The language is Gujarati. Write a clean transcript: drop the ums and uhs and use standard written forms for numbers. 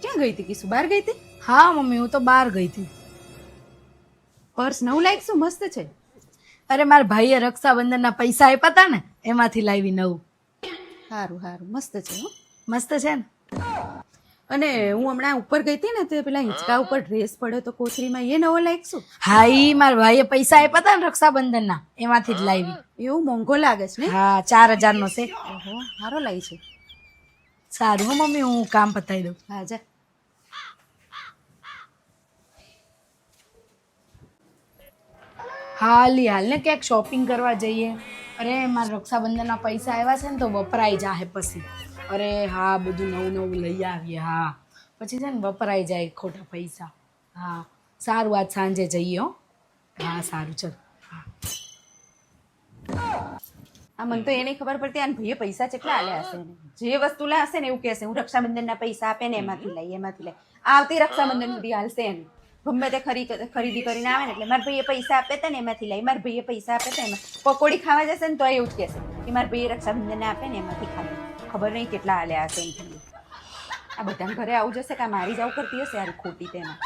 ક્યાં ગઈ હતી કિસુ? બહાર ગઈ હતી? હા મમ્મી, હું તો બહાર ગઈ હતી. પર્સ નવું લાગશું, મસ્ત છે. અરે મારા ભાઈએ રક્ષાબંધનના પૈસા આપ્યા હતા ને, એમાંથી લાવી નવું. સારું સારું, મસ્ત છે હો. મસ્ત છે ને? અને હું હમણાં ઉપર ગઈ હતી ને તે પેલા હિંચકા ઉપર ડ્રેસ પડ્યો તો કોથળીમાં, એ નવો લાગશું. હા, ઈ મારા ભાઈએ પૈસા આપ્યા હતા ને રક્ષાબંધનના, એમાંથી જ લાવી. એવું મોંઘો લાગે છે ને? હા, 4000 નો છે. ઓહો, સારો લાવી છે. સારું હો મમ્મી, હું કામ પતાવી દઉં. હા જા. હાલ ને ક્યાંક શોપિંગ કરવા જઈએ. અરે મારા રક્ષાબંધનના પૈસા આવ્યા છે ને તો વપરાઈ જાય પછી. અરે હા, બધું નવું નવું લઈ આવીએ. હા, પછી છે ને વપરાઈ જાય ખોટા પૈસા. હા સારું, આજ સાંજે જઈએ હો. હા સારું, ચલ. આ મને તો એ નહીં ખબર પડતી આને ભાઈએ પૈસા કેટલા આલ્યા હશે એને. જે વસ્તુ લાવશે ને એવું કહેશે હું રક્ષાબંધનના પૈસા આપે ને એમાંથી લઈ. આવતી રક્ષાબંધન સુધી હાલશે એને. ગમે તે ખરીદી કરીને આવે ને એટલે મારા ભાઈએ પૈસા આપે હતા ને એમાંથી લઈ. મારા ભાઈએ પૈસા આપે હતા એમાં પકોડી ખાવા જશે ને તો એવું જ કહેશે કે મારા ભાઈએ રક્ષાબંધનને આપે ને એમાંથી ખાય. ખબર નહીં કેટલા આલ્યા હશે એમ. આ બધાને ઘરે આવું જશે કે મારી જાવ કરતી હશે યાર ખોટી તેમાં.